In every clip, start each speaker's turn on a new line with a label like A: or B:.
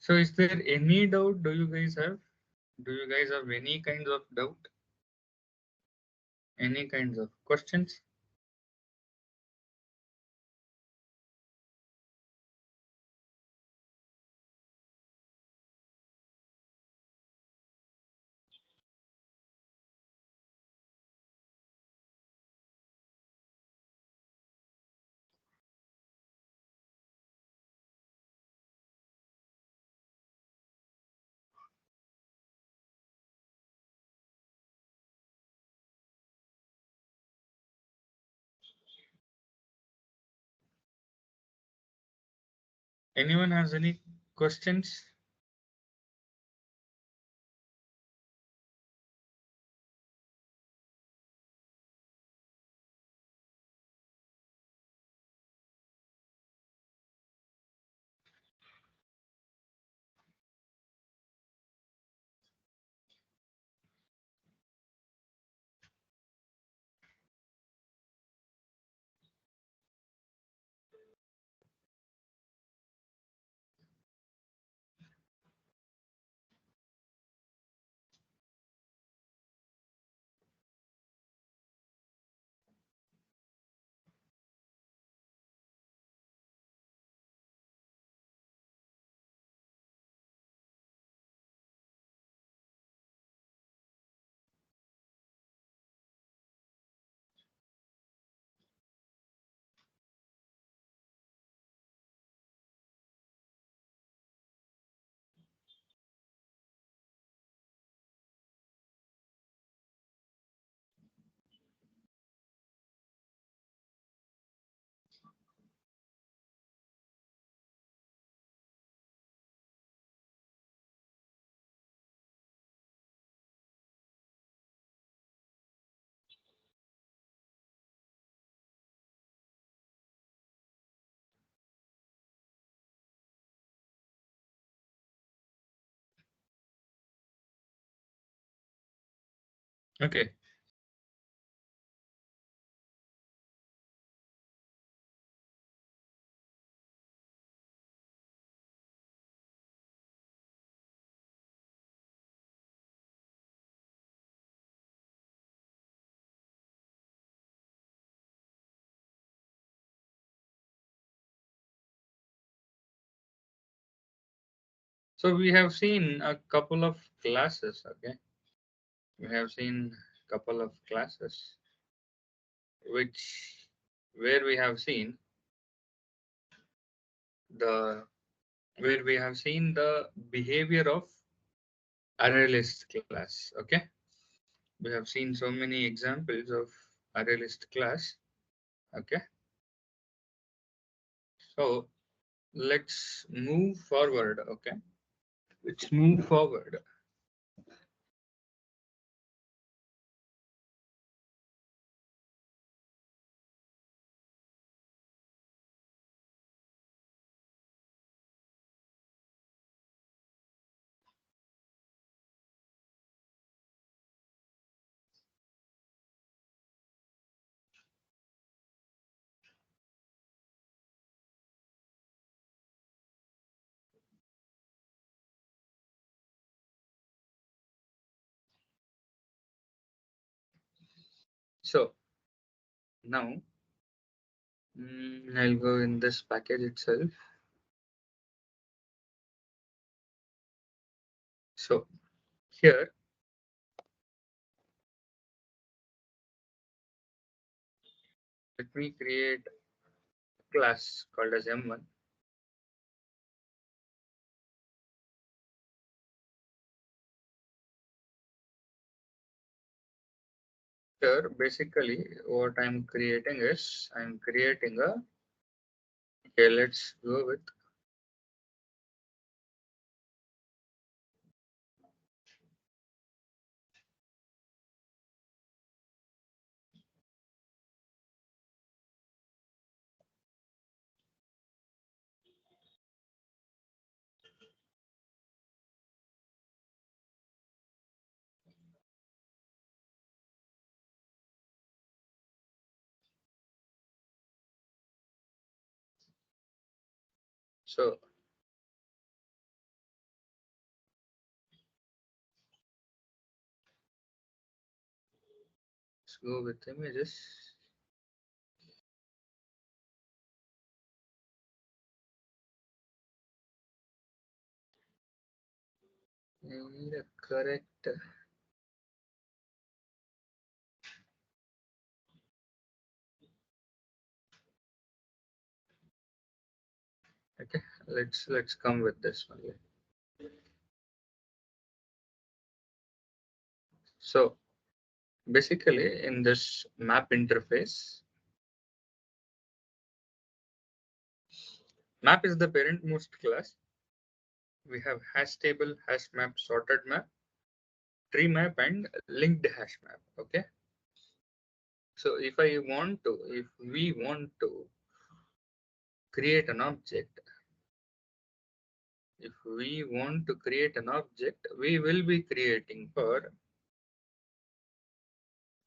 A: So is there any doubt? Do you guys have? Do you guys have any kinds of doubt? Any kinds of questions? Anyone has any questions? Okay. So we have seen a couple of classes. Okay. We have seen a couple of classes which where we have seen the where we have seen the behavior of array list class. Okay. We have seen so many examples of array list class. Okay. So let's move forward. Okay. Let's move forward. So now I'll go in this package itself. So here, let me create a class called as M1. Here, basically, what I'm creating is I'm creating a. Okay, let's go with. So let's go with images. I need a correct. Okay, let's come with this one. So basically, in this map interface, map is the parent-most class. We have hash table, hash map, sorted map, tree map, and linked hash map. Okay. So if we want to create an object, we will be creating for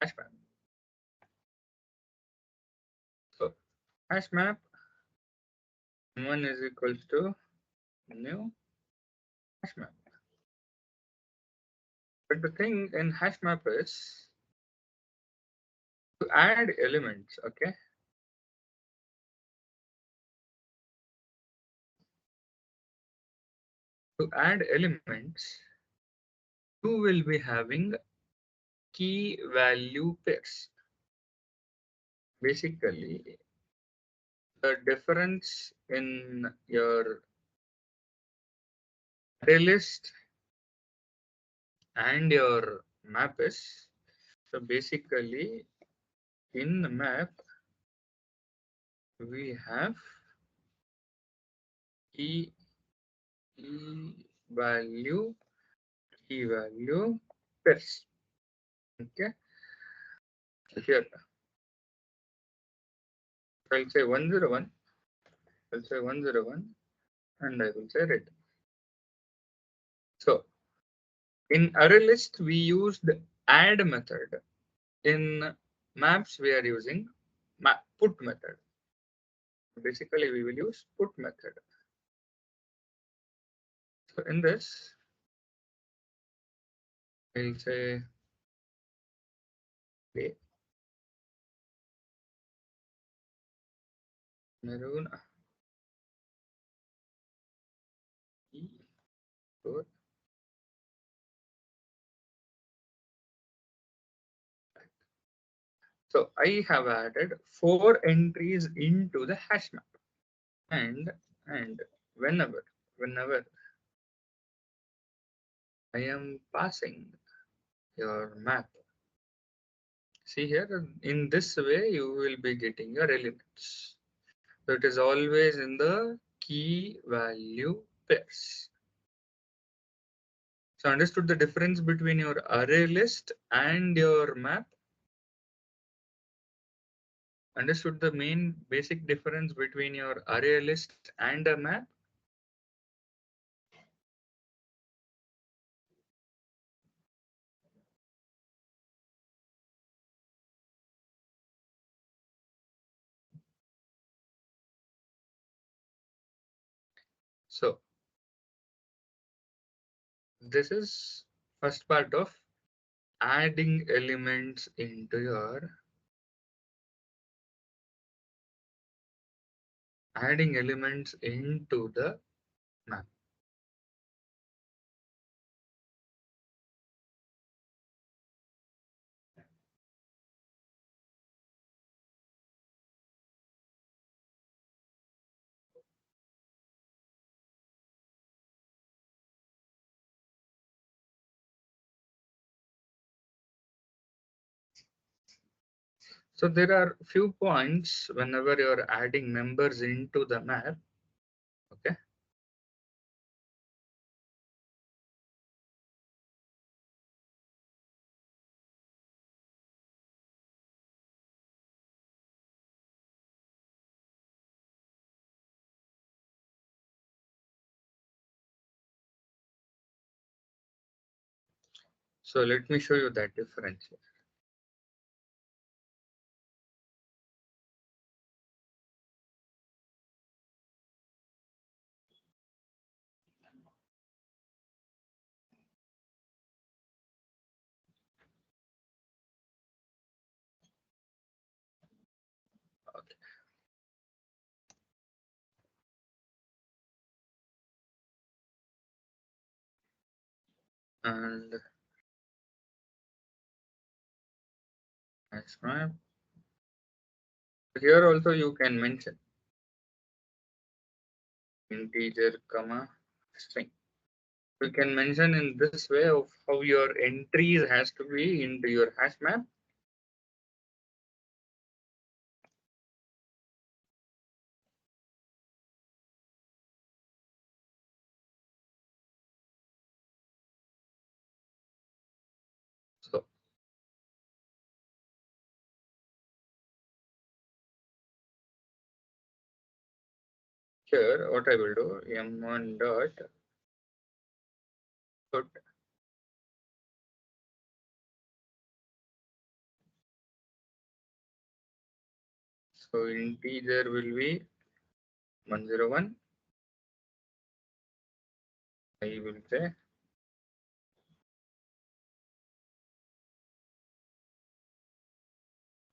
A: hash map. So hash map 1 is equals to new hash map. But the thing in hash map is to add elements. Okay. To add elements, you will be having key value pairs. Basically, the difference in your array list and your map is, so basically in the map we have key, value pairs. Okay, so here I'll say 101, I'll say 101, and I will say red. So in array list we used add method. In maps we are using put method. Basically we will use put method. So in this we'll say okay, maroon E4. So I have added 4 entries into the hash map, and whenever I am passing your map, see here, in this way you will be getting your elements. So it is always in the key value pairs. So understood the difference between your array list and your map? Understood the main basic difference between your array list and a map? So this is first part of adding elements into the map. So there are few points whenever you're adding members into the map. Okay. So let me show you that difference here. and hash map. Here also you can mention integer comma string. You can mention in this way of how your entries has to be into your hash map. So here what I will do, m1 dot put so integer will be 101. I will say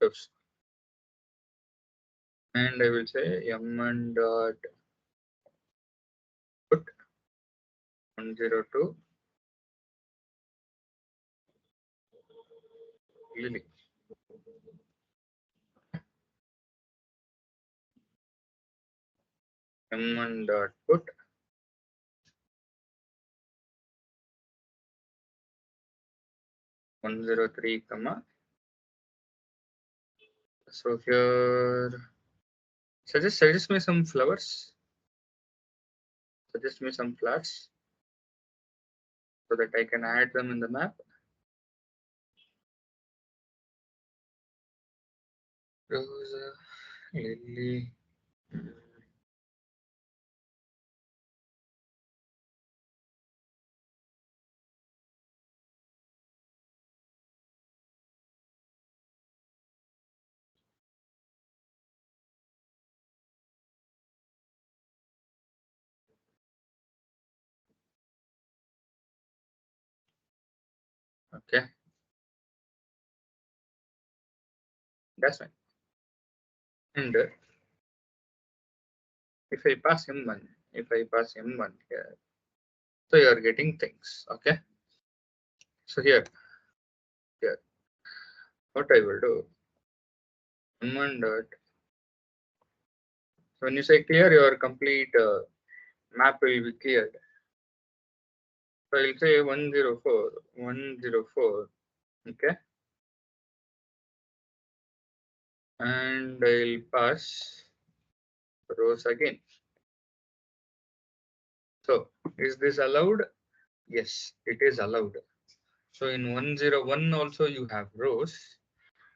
A: oops, and I will say m1 dot put 102 lily. M1 dot put 103 comma. So here suggest me some flowers. Suggest me some flowers so that I can add them in the map. Rose, lily. Okay, that's fine. And if I pass M1, if I pass M1 here, so you are getting things. Okay, so here, what I will do, M1 dot. So when you say clear, your complete map will be cleared. So I'll say 104, 104. Okay, and I'll pass rows again. So is this allowed? Yes, it is allowed. So in 101 also you have rows,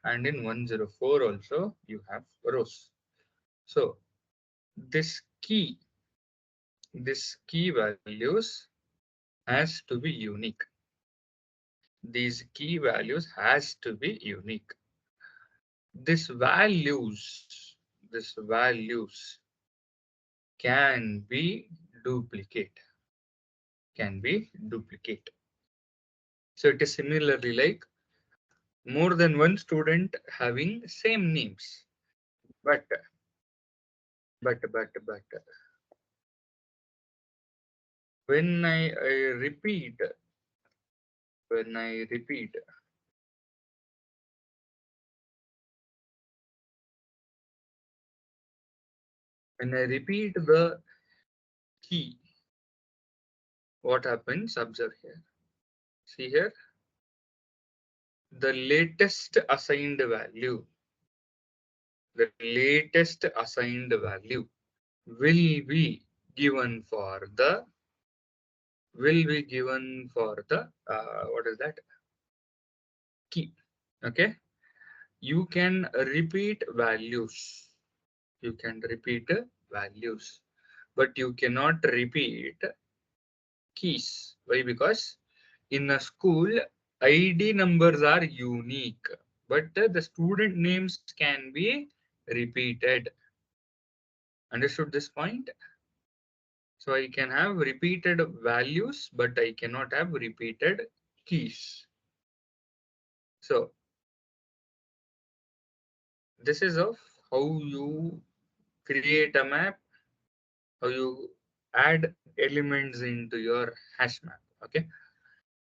A: and in 104 also you have rows. So this key values has to be unique. These key values has to be unique. This values can be duplicate. Can be duplicate. So it is similarly like more than one student having same names. But when I repeat, when I repeat, when I repeat the key, what happens? Observe here. See here, the latest assigned value, the latest assigned value will be given for the what is that key. Okay, you can repeat values. You can repeat values, but you cannot repeat keys. Why? Because in a school, ID numbers are unique, but the student names can be repeated. Understood this point? So I can have repeated values, but I cannot have repeated keys. So this is of how you create a map, how you add elements into your hash map. Okay.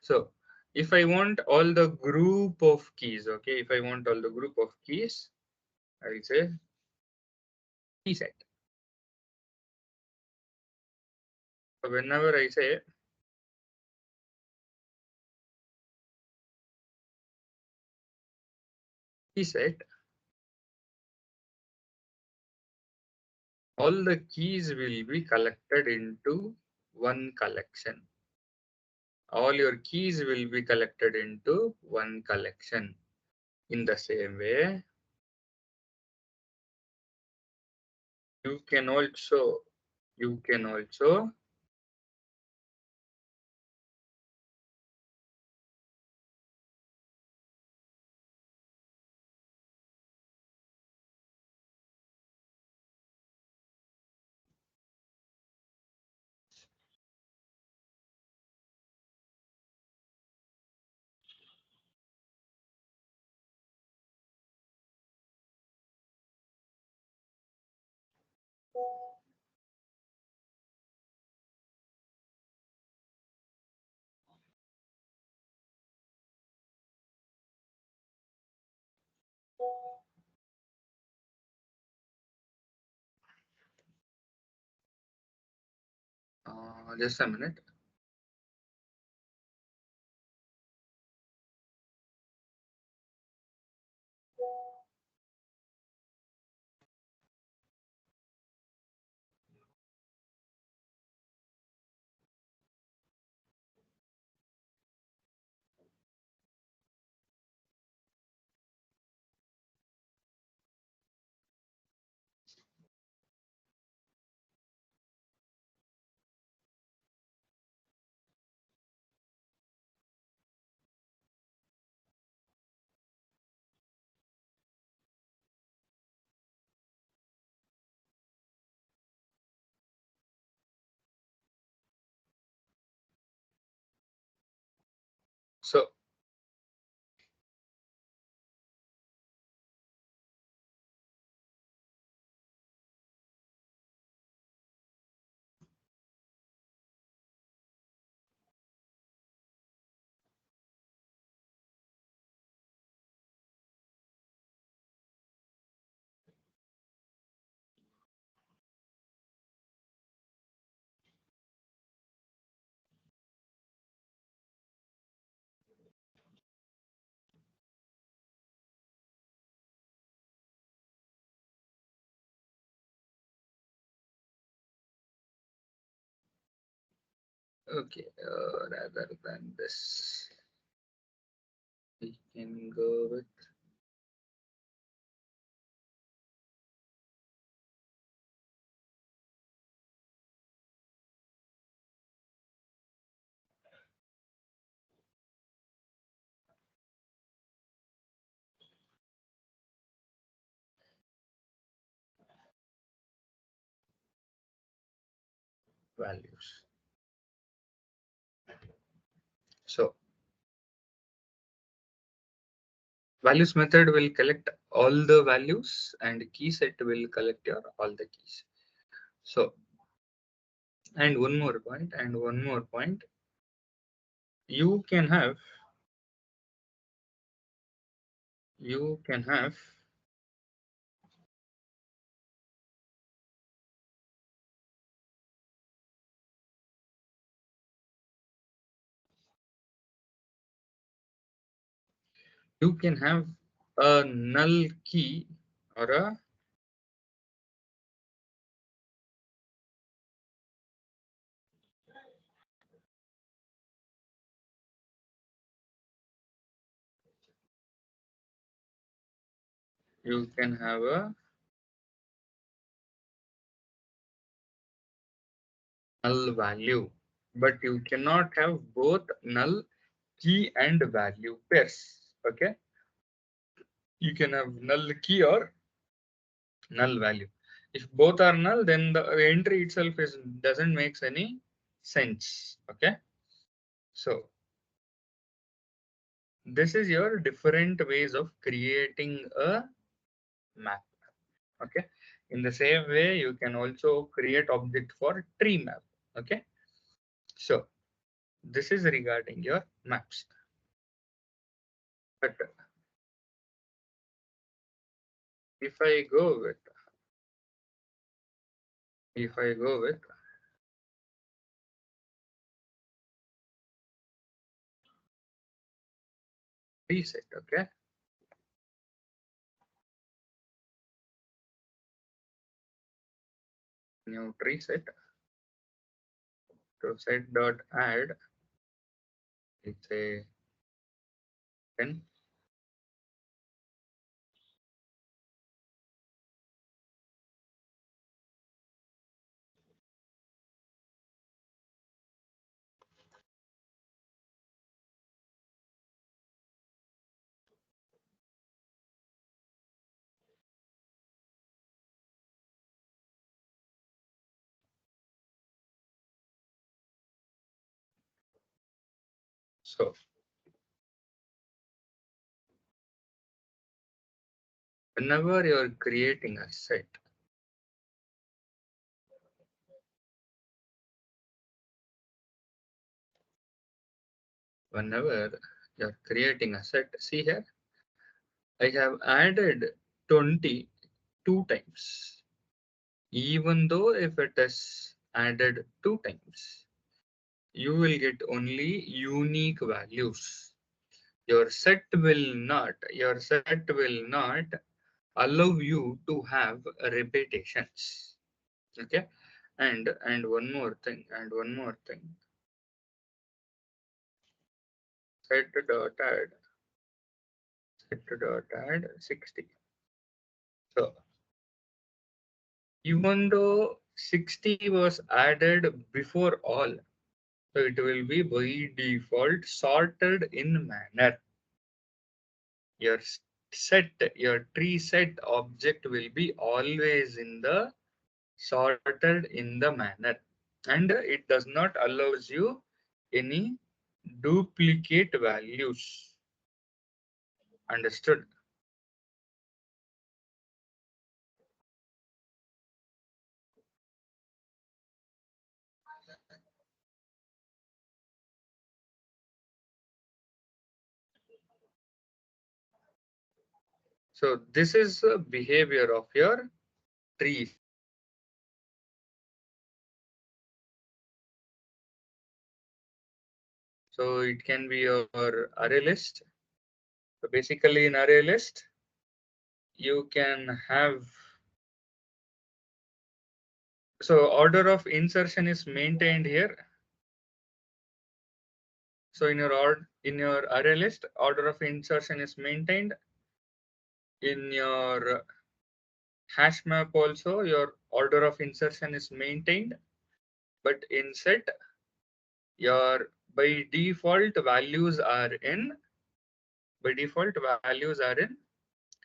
A: So if I want all the group of keys, okay, if I want all the group of keys, I will say key set. So whenever I say key set, all the keys will be collected into one collection. All your keys will be collected into one collection. In the same way, you can also just a minute. So okay, rather than this, we can go with values. So values method will collect all the values and key set will collect your all the keys. So and one more point, you can have you can have you can have a null key or a you can have a null value, but you cannot have both null key and value pairs. Okay, you can have null key or null value. If both are null, then the entry itself is doesn't makes any sense. Okay, so this is your different ways of creating a map. Okay, in the same way, you can also create object for tree map. Okay, so This is regarding your maps. But if I go with reset, okay, new reset, to set dot add, it's a 10. So whenever you're creating a set, see here, I have added 20 two times. Even though if it is added 2 times, you will get only unique values. Your set will not allow you to have repetitions. Okay. And one more thing. Set dot add. Set dot add 60. So even though 60 was added before all, so it will be by default sorted in manner. Your your tree set object will be always in the sorted in the manner, and it does not allows you any duplicate values. Understood? So this is the behavior of your tree. So it can be your array list. So basically in array list, you can have, so order of insertion is maintained here. So in your array list, order of insertion is maintained. In your hash map also, your order of insertion is maintained. But in set, your by default values are in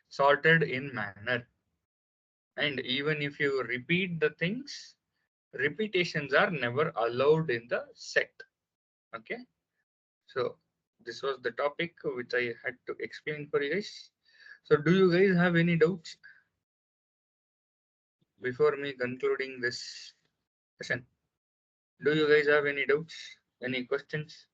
A: sorted in manner. And even if you repeat the things, repetitions are never allowed in the set. Okay. So this was the topic which I had to explain for you guys. So do you guys have any doubts before me concluding this session? Do you guys have any doubts? Any questions?